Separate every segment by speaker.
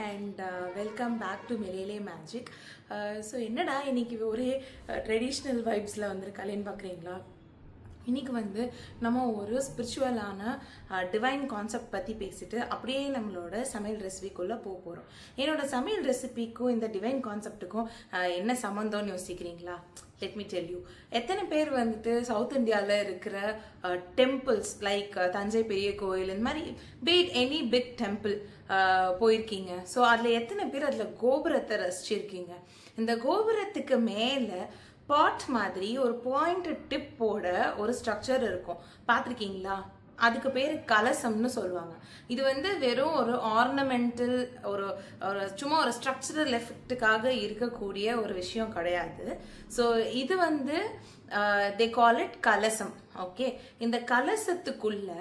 Speaker 1: and welcome back to Melele Magic. So என்னடா இன்னைக்கு ஒரே ட்ரெடிஷ்னல் வைப்ஸ்ல வந்திருக்காலேன்னு பார்க்குறீங்களா? இன்னைக்கு வந்து நம்ம ஒரு ஸ்பிரிச்சுவலான டிவைன் கான்செப்ட் பற்றி பேசிட்டு அப்படியே நம்மளோட சமையல் ரெசிபிக்குள்ளே போக போகிறோம். என்னோட சமையல் ரெசிபிக்கும் இந்த டிவைன் கான்செப்டுக்கும் என்ன சம்மந்தம்னு யோசிக்கிறீங்களா? Let me tell you. எத்தனை பேர் வந்துட்டு சவுத் இந்தியாவில் இருக்கிற டெம்பிள்ஸ் லைக் தஞ்சை பெரிய கோயில் இந்த மாதிரி பீட் எனி பிக் டெம்பிள் போயிருக்கீங்க? ஸோ அதில் எத்தனை பேர் அதில் கோபுரத்தை ரசிச்சிருக்கீங்க? இந்த கோபுரத்துக்கு மேலே பாட் மாதிரி ஒரு பாயிண்ட் டிப்போட ஒரு ஸ்ட்ரக்சர் இருக்கும், பார்த்துருக்கீங்களா? அதுக்கு பேர் கலசம்னு சொல்லுவாங்க. இது வந்து வெறும் ஒரு ஆர்னமெண்டல் ஒரு சும்மா ஒரு ஸ்ட்ரக்சரல் எஃபெக்டுக்காக இருக்கக்கூடிய ஒரு விஷயம் கிடையாது. ஸோ இது வந்து தே கால் இட் கலசம். ஓகே, இந்த கலசத்துக்குள்ள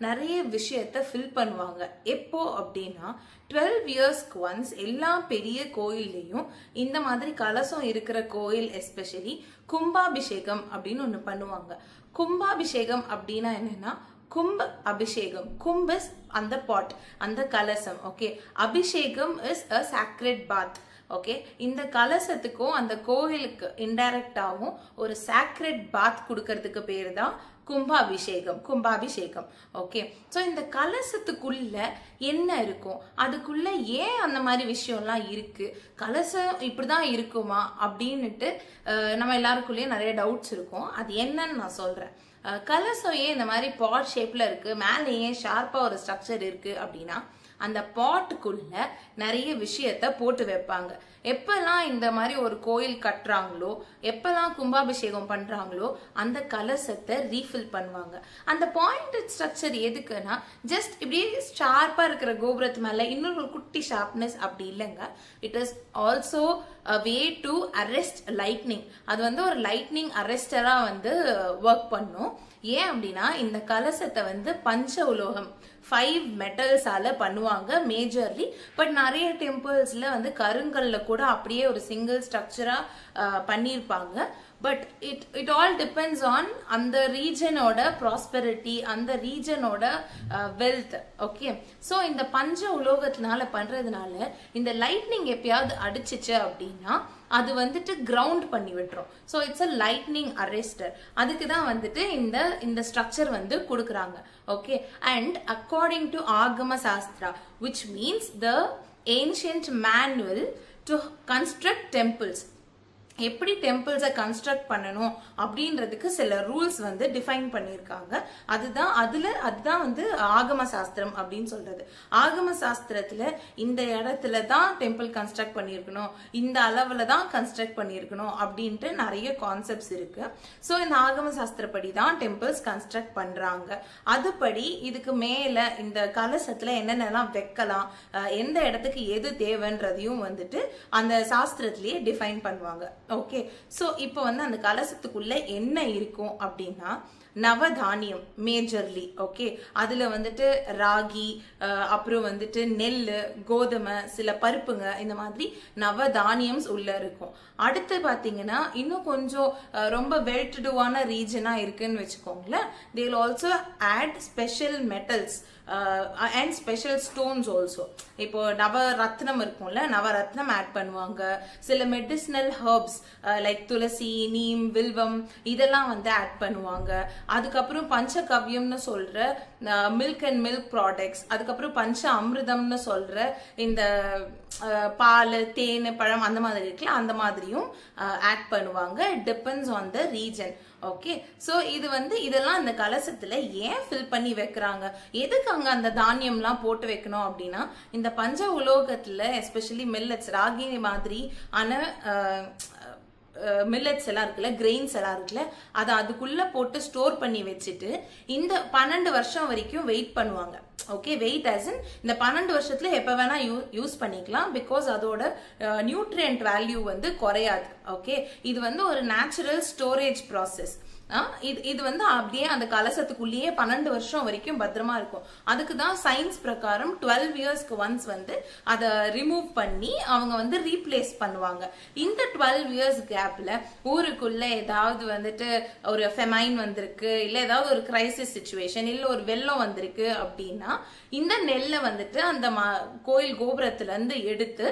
Speaker 1: நிறைய விஷயத்த ஃபில் பண்ணுவாங்க. எப்போ அப்படின்னா 12 இயர்ஸ்க்கு ஒன்ஸ் எல்லா பெரிய கோயில்லையும் இந்த மாதிரி கலசம் இருக்கிற கோயில் எஸ்பெஷலி கும்பாபிஷேகம் அப்படின்னு ஒன்று பண்ணுவாங்க. கும்பாபிஷேகம் அப்படின்னா என்னன்னா கும்ப அபிஷேகம். கும்ப் இஸ் அந்த பாட், அந்த கலசம். Okay, abhishekam is a sacred bath. Okay, இந்த கலசத்துக்கும் அந்த கோயிலுக்கு இன்டைரக்டாகவும் ஒரு சாக்ரெட் பாத் கொடுக்கறதுக்கு பேர் தான் கும்பாபிஷேகம். கும்பாபிஷேகம். ஓகே, ஸோ இந்த கலசத்துக்குள்ள என்ன இருக்கும், அதுக்குள்ள ஏன் அந்த மாதிரி விஷயம்லாம் இருக்கு, கலசம் இப்படிதான் இருக்குமா அப்படின்னுட்டு நம்ம எல்லாருக்குள்ளேயும் நிறைய டவுட்ஸ் இருக்கும். அது என்னன்னு நான் சொல்றேன். கலசம் ஏன் இந்த மாதிரி பாட் ஷேப்ல இருக்கு, மேலே ஏன் ஷார்ப்பா ஒரு ஸ்ட்ரக்சர் இருக்கு அப்படின்னா அந்த பாட்டுக்குள்ள நிறைய விஷயத்த போட்டு வைப்பாங்க. எப்பெல்லாம் இந்த மாதிரி ஒரு கோயில் கட்டுறாங்களோ, எப்பெல்லாம் கும்பாபிஷேகம் பண்றாங்களோ அந்த கலசத்தை ரீஃபில் பண்ணுவாங்க. அந்த பாயிண்டட் ஸ்ட்ரக்சர் எதுக்குன்னா ஜஸ்ட் இப்படியே ஷார்ப்பா இருக்கிற கோபுரத்து மேல இன்னொரு குட்டி ஷார்ப்னஸ் அப்படி இல்லைங்க. It is also a way to arrest lightning. அது வந்து ஒரு லைட்னிங் அரெஸ்டரா வந்து ஒர்க் பண்ணும். ஏன் அப்படின்னா இந்த கலசத்தை வந்து பஞ்ச உலோகம் 5 மெட்டல்ஸால பண்ணுவாங்க மேஜர்லி. பட் நிறைய டெம்பிள்ஸ்ல வந்து கருங்கல்ல கூட அப்படியே ஒரு சிங்கிள் ஸ்ட்ரக்சரா பண்ணியிருப்பாங்க. But it all depends on அந்த ரீஜனோட ப்ராஸ்பெரிட்டி, அந்த ரீஜனோட வெல்த். ஓகே, ஸோ இந்த பஞ்ச உலோகத்தினால பண்றதுனால இந்த லைட்னிங் எப்பயாவது அடிச்சிச்சு அப்படின்னா அது வந்துட்டு கிரவுண்ட் பண்ணி விட்டுரும். So it's a lightning arrester. அதுக்கு தான் வந்துட்டு இந்த ஸ்ட்ரக்சர் வந்து கொடுக்குறாங்க. Okay, and according to Agama Shastra which means the ancient manual to construct temples, எப்படி டெம்பிள்ஸை கன்ஸ்ட்ரக்ட் பண்ணணும் அப்படின்றதுக்கு சில ரூல்ஸ் வந்து டிஃபைன் பண்ணியிருக்காங்க. அதுதான் வந்து ஆகம சாஸ்திரம் அப்படின்னு சொல்றது. ஆகம சாஸ்திரத்துல இந்த இடத்துல தான் டெம்பிள் கன்ஸ்ட்ரக்ட் பண்ணியிருக்கணும், இந்த அளவுல தான் கன்ஸ்ட்ரக்ட் பண்ணியிருக்கணும் அப்படின்ட்டு நிறைய கான்செப்ட்ஸ் இருக்கு. ஸோ இந்த ஆகம சாஸ்திரப்படி தான் டெம்பிள்ஸ் கன்ஸ்ட்ரக்ட் பண்றாங்க. அதுபடி இதுக்கு மேல இந்த கலசத்துல என்னென்னலாம் வைக்கலாம், எந்த இடத்துக்கு எது தேவைன்றதையும் வந்துட்டு அந்த சாஸ்திரத்திலேயே டிஃபைன் பண்ணுவாங்க. ஓகே, சோ இப்போ வந்து அந்த கலசத்துக்குள்ள என்ன இருக்கும் அப்படின்னா நவதானியம் மேஜர்லி. ஓகே, அதுல வந்துட்டு ராகி, அப்புறம் வந்துட்டு நெல், கோதுமை, சில பருப்புங்க, இந்த மாதிரி நவதானியம்ஸ் உள்ள இருக்கும். அடுத்து பாத்தீங்கன்னா இன்னும் கொஞ்சம் ரொம்ப வெல்டுவான ரீஜனா இருக்குன்னு வச்சுக்கோங்களேன். they will also add special metals and special stones also. இப்போ நவரத்னம் இருக்கும்ல, நவரத்னம் ஆட் பண்ணுவாங்க. சில மெடிசினல் ஹெர்ப்ஸ் லைக் துளசி, நீம், வில்வம் இதெல்லாம் வந்து ஆட் பண்ணுவாங்க. அதுக்கப்புறம் பஞ்சகவ்யம்னு சொல்ற மில்க் அண்ட் மில்க் ப்ராடக்ட்ஸ், அதுக்கப்புறம் பஞ்ச அமிர்தம்னு சொல்ற இந்த பால், தேன், பழம் அந்த மாதிரி இருக்குல்ல, அந்த மாதிரியும் ஆட் பண்ணுவாங்க. It depends on the region. Okay, so இது வந்து இதெல்லாம் இந்த கலசத்துல ஏன் ஃபில் பண்ணி வைக்கிறாங்க, எதுக்கு அங்க அந்த தானியம்லாம் போட்டு வைக்கணும் அப்படின்னா இந்த பஞ்ச உலோகத்துல எஸ்பெஷலி மில்லட்ஸ், ராகி மாதிரி ஆன மில்லட்ஸ் எல்லாம் இருக்குல்ல, கிரெயின்ஸ் எல்லாம் இருக்குல்ல, அதை அதுக்குள்ள போட்டு ஸ்டோர் பண்ணி வச்சுட்டு இந்த 12 வருஷம் வரைக்கும் வெயிட் பண்ணுவாங்க. ஓகே, வெயிட் ஆஸ் இன் இந்த 12 வருஷத்துல எப்ப வேணா யூஸ் பண்ணிக்கலாம். பிகாஸ் அதோட நியூட்ரியன்ட் வேல்யூ வந்து குறையாது. ஓகே, இது வந்து ஒரு நேச்சுரல் ஸ்டோரேஜ் ப்ராசஸ். இது வந்து அப்படியே அந்த கலசத்துக்குள்ளேயே 12 வருஷம் வரைக்கும் பத்திரமா இருக்கும். அதுக்கு தான் சயின்ஸ் பிரகாரம் 12 இயர்ஸ்க்கு ஒன்ஸ் வந்து அதை ரிமூவ் பண்ணி அவங்க வந்து ரீப்ளேஸ் பண்ணுவாங்க. இந்த 12 இயர்ஸ் கேப்ல ஊருக்குள்ள ஏதாவது வந்துட்டு ஒரு ஃபெமைன் வந்திருக்கு, இல்ல ஏதாவது ஒரு கிரைசிஸ் சிச்சுவேஷன், இல்ல ஒரு வெள்ளம் வந்திருக்கு அப்படின்னா இந்த நெல்லை வந்துட்டு அந்த கோயில் கோபுரத்துல இருந்து எடுத்து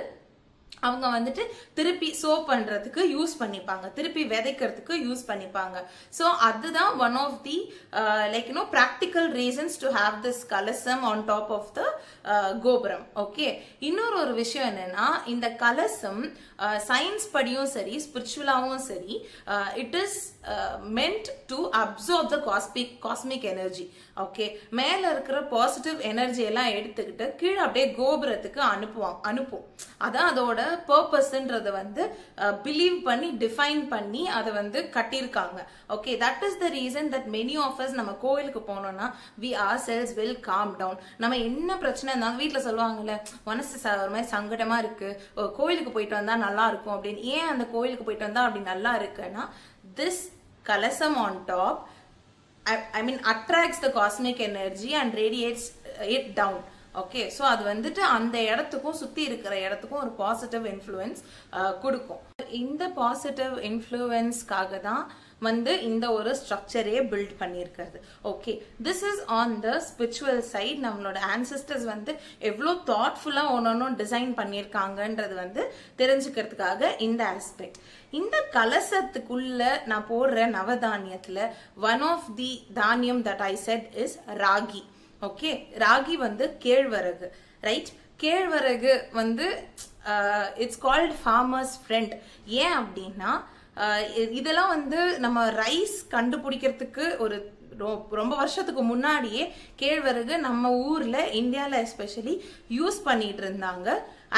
Speaker 1: அவங்க வந்துட்டு திருப்பி சோ பண்றதுக்கு யூஸ் பண்ணிப்பாங்க, திருப்பி விதைக்கிறதுக்கு யூஸ் பண்ணிப்பாங்க. சோ அதுதான் one of the practical reasons to have this கலசம் on top of the கோபுரம். ஓகே, இன்னொரு விஷயம் என்னன்னா இந்த கலசம் சயின்ஸ் படியும் சரி ஸ்பிரிச்சுவலாவும் சரி it is meant to absorb the cosmic energy. Okay, மேல இருக்கிற பாசிட்டிவ் எனர்ஜி எல்லாம் எடுத்துக்கிட்டு கீழே அப்படியே கோபுரத்துக்கு அனுப்பும். அதான் அதோட பர்பஸ்ன்றத வந்து பிலீவ் பண்ணி டிஃபைன் பண்ணி அதை வந்து கட்டியிருக்காங்க. Okay, that is the reason that many of us நம்ம கோயிலுக்கு போனோம்னா we ourselves will calm down. நம்ம என்ன பிரச்சனை இருந்தாலும் வீட்டுல சொல்லுவாங்கல்ல, மனசு ஒரு மாதிரி சங்கடமா இருக்கு, கோயிலுக்கு போயிட்டு வந்தா நல்லா இருக்கும் அப்படின்னு. ஏன் அந்த கோயிலுக்கு போயிட்டு வந்தா அப்படி நல்லா இருக்குன்னா this kalasam on top attracts the cosmic energy and radiates it down. Okay, so அது வந்துட்டு அந்த இடத்துக்கும் சுத்தி இருக்கிற இடத்துக்கும் ஒரு பாசிட்டிவ் இன்ஃப்ளூயன்ஸ் கொடுக்கும். இந்த பாசிட்டிவ் இன்ஃப்ளூயன்ஸ்க்காக தான் வந்து இந்த ஒரு ஸ்ட்ரக்சரே பில்ட் பண்ணியிருக்கிறது. Okay, this is on the spiritual side. நம்மளோட ஆன்செஸ்டர்ஸ் வந்து எவ்வளோ தாட்ஃபுல்லா ஒன்னொன்னும் டிசைன் பண்ணியிருக்காங்கன்றது வந்து தெரிஞ்சுக்கிறதுக்காக இந்த ஆஸ்பெக்ட். இந்த கலசத்துக்குள்ள நான் போடுற நவதானியத்துல ஒன் ஆஃப் தி தானியம் that I set is ragi. Okay, ragi வந்து கேழ்வரகு, ரைட்? கேழ்வரகு வந்து இட்ஸ் கால்ட் ஃபார்மர்ஸ் ஃப்ரெண்ட். ஏன் அப்படின்னா இதெல்லாம் வந்து நம்ம ரைஸ் கண்டுபிடிக்கிறதுக்கு ஒரு ரொம்ப வருஷத்துக்கு முன்னாடியே கேழ்வரகு நம்ம ஊர்ல இந்தியால எஸ்பெஷலி யூஸ் பண்ணிட்டு இருந்தாங்க.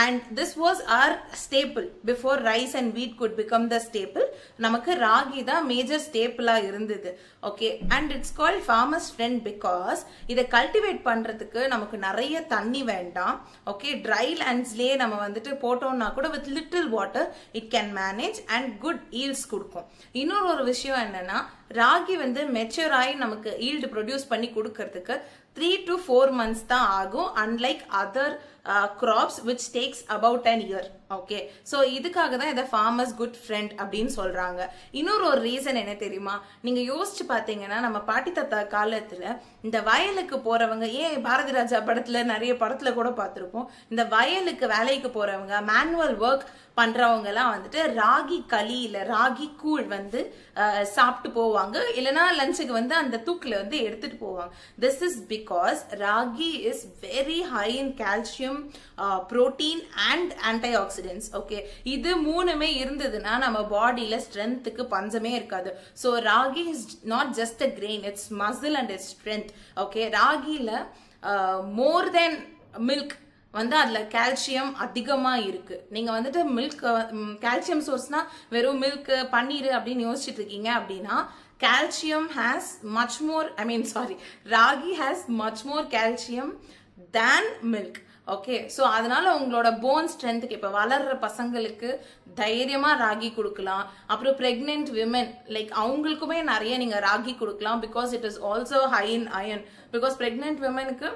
Speaker 1: And this was our staple before rice and wheat could become the staple. நமக்கு ராகி தான் மேஜர் ஸ்டேபிளா இருந்தது. Okay, and it's called farmer's friend because இதை கல்டிவேட் பண்றதுக்கு நமக்கு நிறைய தண்ணி வேண்டாம். ஓகே, ட்ரை லேண்ட்ஸ்லயே நம்ம வந்துட்டு போட்டோம்னா கூட with little water it can manage and good yields கொடுக்கும். இன்னொரு விஷயம் என்னன்னா ராகி வந்து மெச்சூர் ஆகி நமக்கு ஈல்டு ப்ரொடியூஸ் பண்ணி கொடுக்கறதுக்கு 3 to 4 months தான் ஆகும், unlike other crops which takes about an year. Okay, so இதுக்காக தான் இதை farmers good friend அப்படின்னு சொல்றாங்க. இன்னொரு ரீசன் என்ன தெரியுமா? நீங்க யோசிச்சு பாத்தீங்கன்னா நம்ம பாட்டி தாத்தா காலத்துல இந்த வயலுக்கு போறவங்க, ஏன் பாரதி ராஜா படத்துல நிறைய படத்துல கூட பார்த்திருப்போம், இந்த வயலுக்கு வேலைக்கு போறவங்க மேனுவல் ஒர்க் பண்றவங்க எல்லாம் வந்துட்டு ராகி களி இல்ல ராகி கூழ் வந்து சாப்பிட்டு போவாங்க, இல்லைன்னா லஞ்சுக்கு வந்து அந்த தூக்குல வந்து எடுத்துட்டு போவாங்க. This is because ragi is very high in calcium, protein and antioxidants. Okay, இது மூணுமே இருந்ததுன்னா நம்ம பாடியில ஸ்ட்ரென்த்துக்கு பஞ்சமே இருக்காது. So ragi is not just a grain, it's muscle and it's strength. Okay, ராகில மோர் தென் மில்க் வந்து அதுல கால்சியம் அதிகமா இருக்கு. நீங்க வந்துட்டு மில்க் கால்சியம் சோர்ஸ்னா வெறும் மில்க் பன்னீர் அப்படின்னு யோசிச்சுட்டு இருக்கீங்க அப்படின்னா calcium has much more, ragi has much more calcium than milk. Okay, so அதனால உங்களோட போன் ஸ்ட்ரென்த்துக்கு இப்போ வளர்ற பசங்களுக்கு தைரியமா ராகி கொடுக்கலாம். அப்புறம் பிரெக்னென்ட் விமன் அவங்களுக்குமே நிறைய நீங்க ராகி கொடுக்கலாம். Because it is also high in iron. Because pregnant விமனுக்கு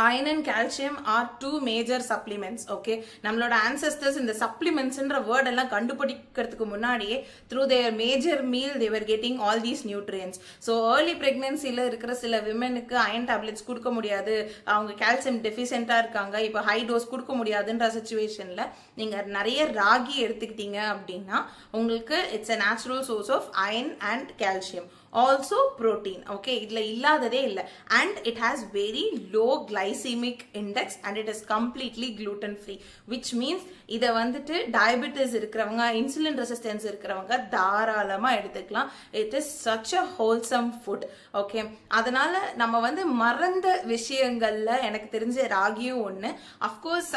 Speaker 1: iron and calcium are two major supplements. Okay, நம்மளோட ancestors இந்த supplementsன்ற word எல்லாம் கண்டுபிடிக்கிறதுக்கு முன்னாடியே through their major meal they were getting all these nutrients. So early pregnancyல இருக்கிற சில விமனுக்கு iron tablets கொடுக்க முடியாது, அவங்க calcium deficient இருக்காங்க, இப்போ high dose கொடுக்க முடியாதுன்ற சிச்சுவேஷன்ல நீங்க நிறைய ராகி எடுத்துக்கிட்டீங்க அப்படின்னா உங்களுக்கு it's a natural source of iron and calcium. Also protein. Okay, idla illadade illa, and it has very low glycemic index and it is completely gluten free, which means இத வந்துட்டு diabetes இருக்கறவங்க, insulin resistance இருக்கறவங்க தாராளமா எடுத்துக்கலாம். It is such a wholesome food. Okay, அதனால நம்ம வந்து மறந்த விஷயங்கள்ல எனக்கு தெரிஞ்ச ராகியும் ஒண்ணு. Of course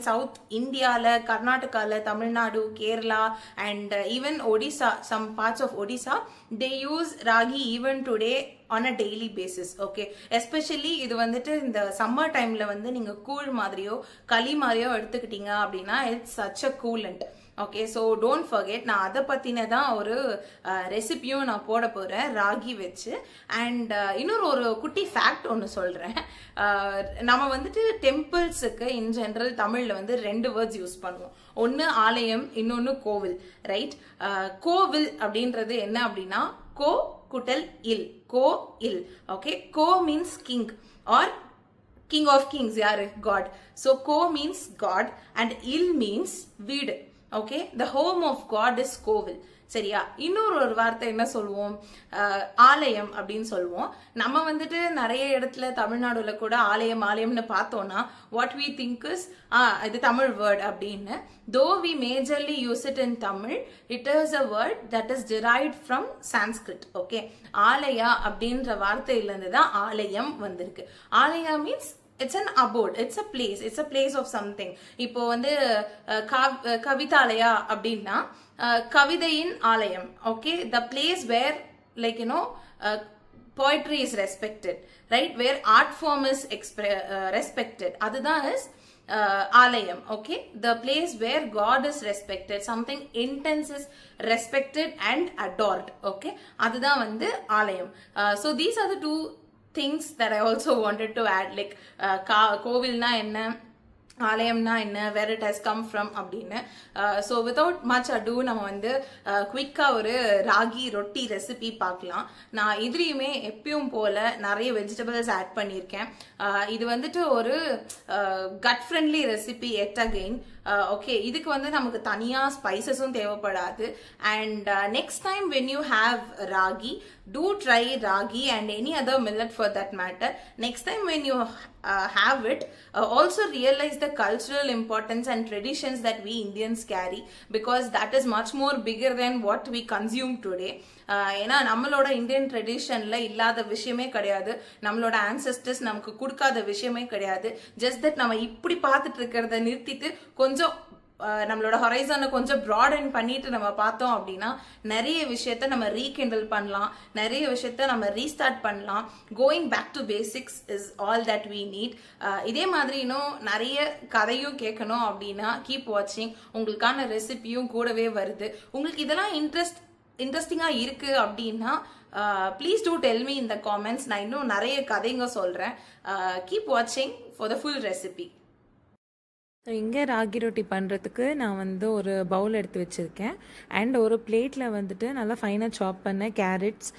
Speaker 1: South Indiaல, கர்நாடகால, Tamil Nadu, Kerala and even Odisha, some parts of Odisha, they use ragi even today on a daily basis. Okay, especially இது வந்துட்டு இந்த சம்மர் டைம்ல வந்து நீங்க கூழ் மாதிரியோ களி மாதிரியோ எடுத்துக்கிட்டீங்க அப்படின்னா it's such a coolant. Okay, so don't forget, நான் அதை பற்றினதான் ஒரு ரெசிபியும் நான் போட போகிறேன் ராகி வச்சு. அண்ட் இன்னொரு குட்டி ஃபேக்ட் ஒன்று சொல்கிறேன். நம்ம வந்துட்டு டெம்பிள்ஸுக்கு இன் ஜென்ரல் தமிழில் வந்து 2 வேர்ட்ஸ் யூஸ் பண்ணுவோம். ஒன்று ஆலயம், இன்னொன்று கோவில், ரைட்? கோவில் அப்படின்றது என்ன அப்படின்னா கோ குட்டல் இல், கோ இல். ஓகே, கோ means king or king of kings, யாரு? God. So ko means God and il means வீடு. Okay, the home of God is கோவில். சரியா? இன்னொரு வார்த்தை என்ன சொல்லுவோம்? ஆலயம் அப்படின்னு சொல்லுவோம். நம்ம வந்துட்டு நிறைய இடத்துல தமிழ்நாடுல கூட ஆலயம் ஆலயம்னு பார்த்தோம்னா what we think is இது தமிழ் வேர்ட் அப்படின்னு. Though we majorly use it in Tamil, it is a word that is derived from Sanskrit. Okay, ஆலயா அப்படின்ற வார்த்தையிலிருந்து தான் ஆலயம் வந்திருக்கு. ஆலயா means it's an abode, it's a place of something. இப்போ வந்து கவிதாலயா அப்படின்னா கவிதையின் ஆலயம். Okay, the place where like poetry is respected, right? Where art form is respected, அதுதான் is ஆலயம். Okay, the place where God is respected, something intense is respected and adored. Okay, அதுதான் வந்து ஆலயம். So these are the two things that I also wanted to add, like கோவில்னா என்ன, ஆலயம்னா என்ன, where it has come from அப்படின்னு. So without much அடு நம்ம வந்து குவிக்காக ஒரு ராகி ரொட்டி ரெசிபி பார்க்கலாம். நான் இதுலேயுமே எப்பயும் போல் நிறைய வெஜிடபிள்ஸ் ஆட் பண்ணியிருக்கேன். இது வந்துட்டு ஒரு கட் ஃப்ரெண்ட்லி ரெசிபி எட் அகெயின். ஓகே, இதுக்கு வந்து நமக்கு தனியாக ஸ்பைசஸும் தேவைப்படாது. And next time when you have ragi, do try ragi and any other millet for that matter. Next time when you have it, also realize the cultural importance and traditions that we Indians carry, because that is much more bigger than what we consume today. ஏன்னா நம்மளோட Indian ட்ரெடிஷன்ல இல்லாத விஷயமே கிடையாது, நம்மளோட ancestors நமக்கு கொடுக்காத விஷயமே கிடையாது. ஜஸ்ட் தட் நம்ம இப்படி பார்த்துட்டு இருக்கிறத நிறுத்திட்டு கொஞ்சம் நம்மளோட ஹொரைசனை கொஞ்சம் ப்ராடன் பண்ணிட்டு நம்ம பார்த்தோம் அப்படின்னா நிறைய விஷயத்த நம்ம ரீகிண்டல் பண்ணலாம், நிறைய விஷயத்த நம்ம ரீஸ்டார்ட் பண்ணலாம். Going back to basics is all that we need. இதே மாதிரி இன்னும் நிறைய கதையும் கேட்கணும் அப்படின்னா கீப் வாட்சிங். உங்களுக்கான ரெசிபியும் கூடவே வருது. உங்களுக்கு இதெல்லாம் இன்ட்ரெஸ்டிங்காக இருக்கு அப்படின்னா please do tell me in the comments. நான் இன்னும் நிறைய கதைங்க சொல்கிறேன். கீப் வாட்சிங் for the full recipe.
Speaker 2: So இங்கே ராகி ரொட்டி பண்ணுறதுக்கு நான் வந்து ஒரு பவுல் எடுத்து வச்சுருக்கேன். அண்ட் ஒரு பிளேட்டில் வந்துட்டு நல்லா ஃபைனாக சாப் பண்ண carrots,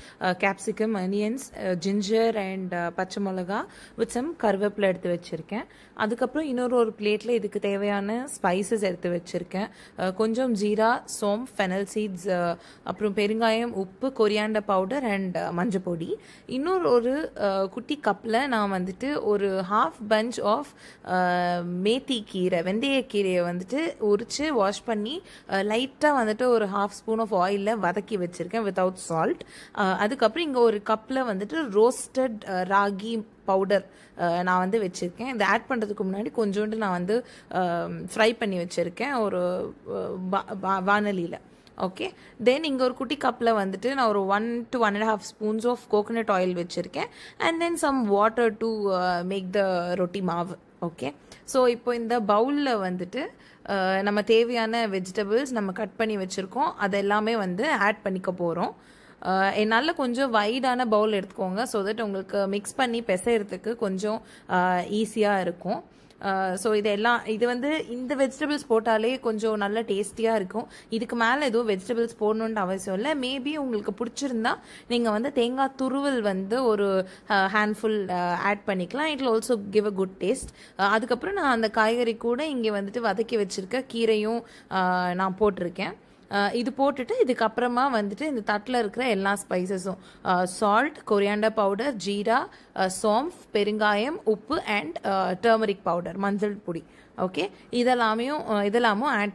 Speaker 2: capsicum, onions, ginger and பச்சை மிளகா வித் சம் கருவேப்பிலை எடுத்து வச்சுருக்கேன். அதுக்கப்புறம் இன்னொரு பிளேட்டில் இதுக்கு தேவையான ஸ்பைசஸ் எடுத்து வச்சுருக்கேன். கொஞ்சம் ஜீரா, சோம், ஃபெனல் சீட்ஸ், அப்புறம் பெருங்காயம், உப்பு, கொரியாண்டர் பவுடர் அண்ட் மஞ்சள் பொடி. இன்னொரு குட்டி கப்பில் நான் வந்துட்டு ஒரு ஹாஃப் பஞ்ச் ஆஃப் மேத்தி கீரை, வெந்தயக்கீரையை வந்துட்டு உரிச்சு வாஷ் பண்ணி லைட்டாக வந்துட்டு ஒரு ஹாஃப் ஸ்பூன் ஆஃப் ஆயிலில் வதக்கி வச்சுருக்கேன் வித்தவுட் சால்ட். அதுக்கப்புறம் இங்கே ஒரு கப்பில் வந்துட்டு ரோஸ்டட் ராகி பவுடர் நான் வந்து வச்சுருக்கேன். இதை ஆட் பண்ணுறதுக்கு முன்னாடி கொஞ்சோண்டு நான் வந்து ஃப்ரை பண்ணி வச்சுருக்கேன் ஒரு வானலியில். ஓகே, தென் இங்கே ஒரு குட்டி கப்பில் வந்துட்டு நான் ஒரு 1 to 1.5 spoons of coconut oil வச்சுருக்கேன். And then some water to make the roti மாவு. ஓகே, ஸோ இப்போ இந்த பவுலில் வந்துட்டு நம்ம தேவையான வெஜிடபிள்ஸ் நம்ம கட் பண்ணி வச்சுருக்கோம், அது எல்லாமே வந்து ஆட் பண்ணிக்க போகிறோம். என்னால் கொஞ்சம் வைடான பவுல் எடுத்துக்கோங்க, ஸோ தட் உங்களுக்கு மிக்ஸ் பண்ணி பிசைறதுக்கு கொஞ்சம் ஈஸியாக இருக்கும். ஸோ இது வந்து இந்த வெஜிடபிள்ஸ் போட்டாலே கொஞ்சம் நல்ல டேஸ்டியாக இருக்கும். இதுக்கு மேலே எதுவும் வெஜிடபிள்ஸ் போடணுன்ற அவசியம் இல்லை. மேபி உங்களுக்கு பிடிச்சிருந்தா நீங்கள் வந்து தேங்காய் துருவல் வந்து ஒரு ஹேண்ட்ஃபுல் ஆட் பண்ணிக்கலாம். It will also give a good taste. அதுக்கப்புறம் நான் அந்த காய்கறி கூட இங்கே வந்துட்டு வதக்கி வச்சுருக்க கீரையும் நான் போட்டிருக்கேன். இது போட்டுட்டு இதுக்கப்புறமா வந்துட்டு இந்த தட்டில் இருக்கிற எல்லா ஸ்பைசஸும் சால்ட், கொரியாண்டர் பவுடர், ஜீரா, சோம்ஃப், பெருங்காயம், உப்பு அண்ட் டர்மரிக் பவுடர், மஞ்சள் பொடி. ஓகே, இதெல்லாமும் ஆட்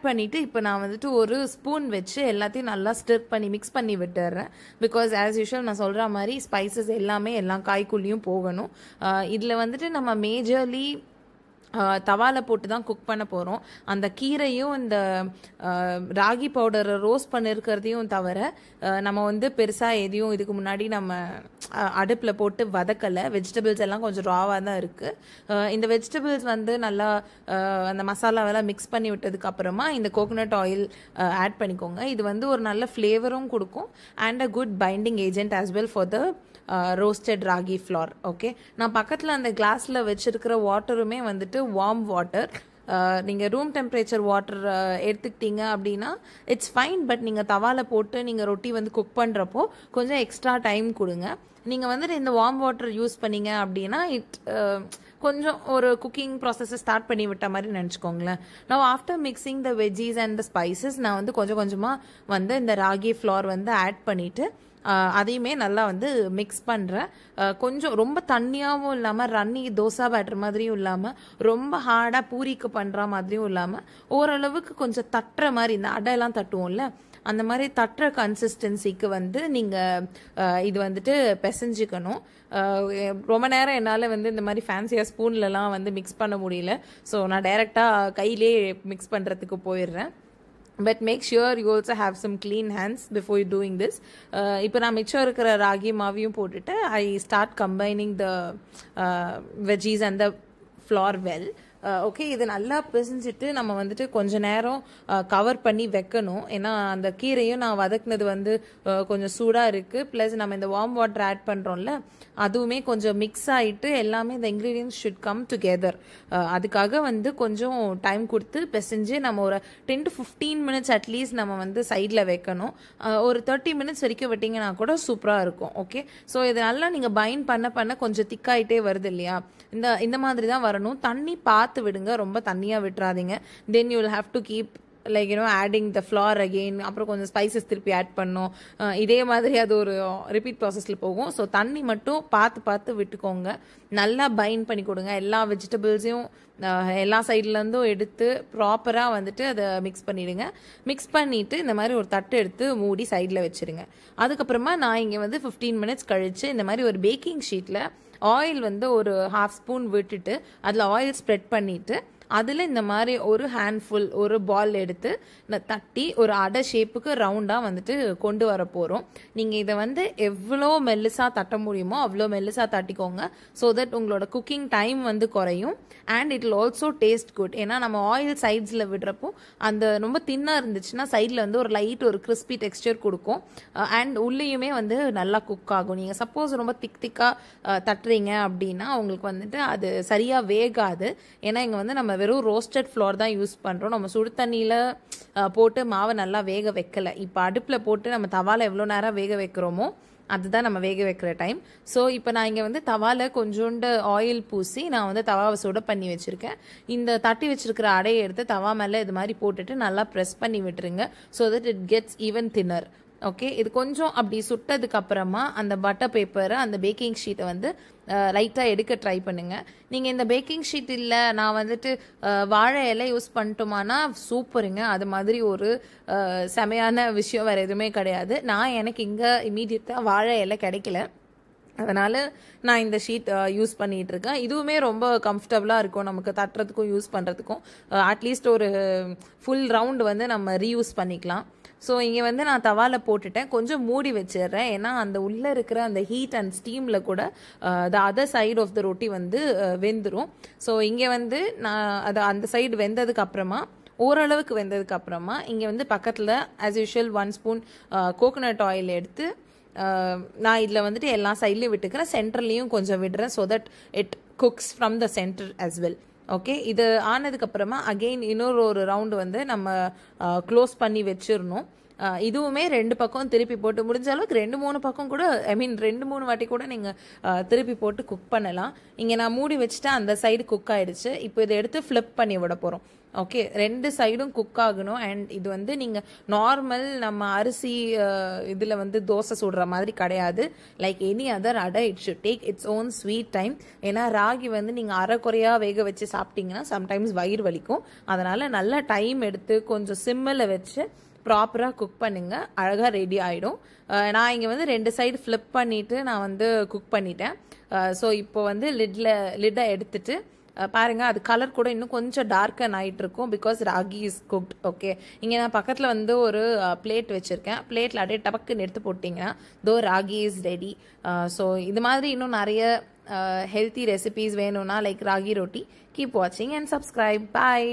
Speaker 2: பண்ணிவிட்டு இப்போ நான் வந்துட்டு ஒரு ஸ்பூன் வச்சு எல்லாத்தையும் நல்லா ஸ்டிர் பண்ணி மிக்ஸ் பண்ணி விட்டுறேன். பிகாஸ் ஆஸ் யூஷுவல் நான் சொல்கிற மாதிரி ஸ்பைசஸ் எல்லாமே எல்லா காய்க்குள்ளேயும் போகணும். இதில் வந்துட்டு நம்ம மேஜர்லி தவால போட்டு தான் குக் பண்ண போகிறோம். அந்த கீரையும் இந்த ராகி பவுடரை ரோஸ்ட் பண்ணிருக்கிறதையும் தவிர நம்ம வந்து பெருசாக எதையும் இதுக்கு முன்னாடி நம்ம அடுப்பில் போட்டு வதக்கலை. வெஜிடபிள்ஸ் எல்லாம் கொஞ்சம் ராவாக தான் இருக்குது. இந்த வெஜிடபிள்ஸ் வந்து நல்லா அந்த மசாலாவெல்லாம் மிக்ஸ் பண்ணி விட்டதுக்கு அப்புறமா இந்த கோகோனட் ஆயில் ஆட் பண்ணிக்கோங்க. இது வந்து ஒரு நல்ல ஃப்ளேவரும் கொடுக்கும் and a good binding agent as well for the roasted ragi flour. Okay, நான் பக்கத்தில் அந்த கிளாஸில் வச்சுருக்கிற வாட்டருமே வந்துட்டு வார்ம் வாட்டர். நீங்கள் ரூம் டெம்பரேச்சர் வாட்டர் எடுத்துக்கிட்டீங்க அப்படின்னா இட்ஸ் ஃபைன். பட் நீங்கள் தவால போட்டு நீங்கள் ரொட்டி வந்து குக் பண்ணுறப்போ கொஞ்சம் எக்ஸ்ட்ரா டைம் கொடுங்க. நீங்கள் வந்துட்டு இந்த வார்ம் வாட்டர் யூஸ் பண்ணீங்க அப்படின்னா கொஞ்சம் ஒரு குக்கிங் ப்ராசஸை ஸ்டார்ட் பண்ணி விட்ட மாதிரி நினச்சிக்கோங்களேன். நான் after mixing the veggies and the spices நான் வந்து கொஞ்சம் கொஞ்சமாக வந்து இந்த ராகி ஃப்ளார் வந்து ஆட் பண்ணிவிட்டு அதையுமே நல்லா வந்து மிக்ஸ் பண்ணுறேன். கொஞ்சம் ரொம்ப தண்ணியாகவும் இல்லாமல் ரன்னி தோசை பேட்டர் மாதிரியும் இல்லாமல் ரொம்ப ஹார்டாக பூரிக்கு பண்ணுற மாதிரியும் இல்லாமல் ஓரளவுக்கு கொஞ்சம் தட்டுற மாதிரி, இந்த அடையெல்லாம் தட்டுவோம்ல அந்த மாதிரி தட்டுற கன்சிஸ்டன்சிக்கு வந்து நீங்கள் இது வந்துட்டு பிசைஞ்சிக்கணும். ரொம்ப நேரம் என்னால் வந்து இந்த மாதிரி ஃபேன்சியாக ஸ்பூன்லலாம் வந்து மிக்ஸ் பண்ண முடியல. ஸோ நான் டைரெக்டாக கையிலே மிக்ஸ் பண்ணுறதுக்கு போயிடுறேன். But make sure you also have some clean hands before you doing this. இப்போ நான் மிச்சம் இருக்கிற ராகி மாவையும் போட்டுட்டு I start combining the veggies and the flour well. Okay, இது நல்லா பிசைஞ்சிட்டு நம்ம வந்துட்டு கொஞ்ச நேரம் கவர் பண்ணி வைக்கணும். ஏன்னா அந்த கீரையும் நான் வதக்குனது வந்து கொஞ்சம் சூடாக இருக்குது. ப்ளஸ் நம்ம இந்த வார்ம் வாட்டர் ஆட் பண்ணுறோம்ல அதுவுமே கொஞ்சம் மிக்ஸ் ஆகிட்டு எல்லாமே இந்த இன்க்ரீடியன்ஸ் ஷுட் கம் டுகெதர். அதுக்காக வந்து கொஞ்சம் டைம் கொடுத்து பிசைஞ்சு நம்ம ஒரு 10 to 15 minutes அட்லீஸ்ட் நம்ம வந்து சைடில் வைக்கணும். ஒரு 30 minutes வரைக்கும் விட்டிங்கன்னா கூட சூப்பராக இருக்கும். ஓகே, ஸோ இது நல்லா நீங்கள் பைண்ட் பண்ண கொஞ்சம் திக்காயிட்டே வருது இல்லையா, இந்த மாதிரி தான் வரணும். தண்ணி பார்த்து விடுங்க, ரொம்ப தண்ணியாக விட்டுறாதீங்க. Then you will have to keep like adding the flour again. அப்புறம் கொஞ்சம் ஸ்பைசஸ் திருப்பி ஆட் பண்ணோம். இதே மாதிரி அது ஒரு ரிப்பீட் ப்ராசஸில் போகும். ஸோ தண்ணி மட்டும் பார்த்து விட்டுக்கோங்க. நல்லா பைண்ட் பண்ணி கொடுங்க. எல்லா வெஜிடபிள்ஸையும் எல்லா சைட்லேருந்தும் எடுத்து ப்ராப்பராக வந்துட்டு அதை மிக்ஸ் பண்ணிவிடுங்க. மிக்ஸ் பண்ணிவிட்டு இந்த மாதிரி ஒரு தட்டு எடுத்து மூடி சைடில் வச்சுருங்க. அதுக்கப்புறமா நான் இங்கே வந்து 15 minutes கழித்து இந்த மாதிரி ஒரு பேக்கிங் ஷீட்டில் ஆயில் வந்து ஒரு 1/2 ஸ்பூன் விட்டுட்டு அதில் ஆயில் ஸ்ப்ரெட் பண்ணிவிட்டு அதில் இந்த மாதிரி ஒரு ஹேண்ட்ஃபுல் ஒரு பால் எடுத்து தட்டி ஒரு அடை ஷேப்புக்கு ரவுண்டாக வந்துட்டு கொண்டு வர போகிறோம். நீங்கள் இதை வந்து எவ்வளோ மெல்லிசாக தட்ட முடியுமோ அவ்வளோ மெல்லிசாக தட்டிக்கோங்க. ஸோ தட் உங்களோட குக்கிங் டைம் வந்து குறையும் and it will also taste good. ஏன்னா நம்ம ஆயில் சைட்ஸில் விடுறப்போ அந்த ரொம்ப தின்னாக இருந்துச்சுன்னா சைடில் வந்து ஒரு லைட் ஒரு கிறிஸ்பி டெக்ஸ்டர் கொடுக்கும் அண்ட் உள்ளேயுமே வந்து நல்லா குக் ஆகும். நீங்கள் சப்போஸ் ரொம்ப திக்காக தட்டுறீங்க அப்படின்னா உங்களுக்கு வந்துட்டு அது சரியாக வேகாது. ஏன்னா இங்கே வந்து நம்ம வெறும் ரோஸ்டட் ஃப்ளோர் தான் யூஸ் பண்ணுறோம். நம்ம சுடு தண்ணியில் போட்டு மாவை நல்லா வேக வைக்கலை. இப்போ அடுப்பில் போட்டு நம்ம தவால எவ்வளோ நேரம் வேக வைக்கிறோமோ அதுதான் நம்ம வேக வைக்கிற டைம். ஸோ இப்போ நான் இங்கே வந்து தவால கொஞ்சோண்டு ஆயில் பூசி நான் வந்து தவாவை சுட பண்ணி வச்சுருக்கேன். இந்த தட்டி வச்சுருக்கிற அடையை எடுத்து தவா மேலே இது மாதிரி போட்டுட்டு நல்லா ப்ரெஸ் பண்ணி விட்டுருங்க. So that it gets even thinner. Okay, இது கொஞ்சம் அப்படி சுட்டதுக்கு அப்புறமா அந்த பட்டர் பேப்பரை அந்த பேக்கிங் ஷீட்டை வந்து லைட்டாக எடுக்க ட்ரை பண்ணுங்கள். நீங்கள் இந்த பேக்கிங் ஷீட் இல்லை நான் வந்துட்டு வாழை இலை யூஸ் பண்ணிட்டோமானா சூப்பருங்க. அது மாதிரி ஒரு செமையான விஷயம் வேறு எதுவுமே கிடையாது. எனக்கு இங்கே இமீடியட்டாக வாழை இலை கிடைக்கல, அதனால் நான் இந்த ஷீட் யூஸ் பண்ணிகிட்டு இருக்கேன். இதுவுமே ரொம்ப கம்ஃபர்டபுளாக இருக்கும் நமக்கு தட்டுறதுக்கும் யூஸ் பண்ணுறதுக்கும். அட்லீஸ்ட் ஒரு ஃபுல் ரவுண்டு வந்து நம்ம ரீயூஸ் பண்ணிக்கலாம். ஸோ இங்கே வந்து நான் தவால போட்டுட்டேன், கொஞ்சம் மூடி வச்சிடுறேன். ஏன்னா அந்த உள்ளே இருக்கிற அந்த ஹீட் அண்ட் ஸ்டீமில் கூட the other side of the roti வந்து வெந்துடும். ஸோ இங்கே வந்து நான் அந்த சைடு வெந்ததுக்கு அப்புறமா ஓரளவுக்கு வெந்ததுக்கு அப்புறமா இங்கே வந்து பக்கத்தில் as usual 1 spoon coconut oil எடுத்து நான் இதில் வந்துட்டு எல்லா சைட்லேயும் விட்டுக்கிறேன், சென்டர்லேயும் கொஞ்சம் விடுறேன். So that it cooks from the centre as well. Okay, இது ஆனதுக்கப்புறமா அகெயின் இன்னொரு ரவுண்டு வந்து நம்ம க்ளோஸ் பண்ணி வச்சிடணும். இதுவுமே 2 பக்கம் திருப்பி போட்டு முடிஞ்ச அளவுக்கு 2-3 பக்கம் கூட 2-3 வாட்டி கூட நீங்கள் திருப்பி போட்டு குக் பண்ணலாம். இங்கே நான் மூடி வச்சுட்டு அந்த சைடு குக் ஆகிடுச்சு. இப்போ இதை எடுத்து ஃப்ளிப் பண்ணி விட போகிறோம். ஓகே, 2 சைடும் குக் ஆகணும். அண்ட் இது வந்து நீங்கள் நார்மல் நம்ம அரிசி இதில் வந்து தோசை சுடுற மாதிரி கிடையாது. லைக் எனி அதர் அடை it should take its own sweet time. ஏன்னா ராகி வந்து நீங்கள் அரைக்குறையாக வேக வச்சு சாப்பிட்டீங்கன்னா சம்டைம்ஸ் வயிறு வலிக்கும். அதனால் நல்ல டைம் எடுத்து கொஞ்சம் சிம்மில் வச்சு ப்ராப்பராக குக் பண்ணுங்க, அழகாக ரெடி ஆகிடும். நான் இங்கே வந்து 2 சைடு ஃப்ளிப் பண்ணிவிட்டு நான் வந்து குக் பண்ணிட்டேன். ஸோ இப்போ வந்து லிட்டை எடுத்துட்டு பாருங்கள் அது கலர் கூட இன்னும் கொஞ்சம் டார்க்கன் ஆகிட்டு இருக்கும் because ragi is cooked. Okay, இங்கே நான் பக்கத்தில் வந்து ஒரு பிளேட் வச்சுருக்கேன். பிளேட்டில் அப்படியே டபக்குன்னு எடுத்து போட்டிங்கன்னா தோ ராகி இஸ் ரெடி. ஸோ இது மாதிரி இன்னும் நிறைய ஹெல்த்தி ரெசிபீஸ் வேணும்னா லைக் ராகி ரொட்டி, கீப் வாட்சிங் அண்ட் சப்ஸ்கிரைப். பாய்.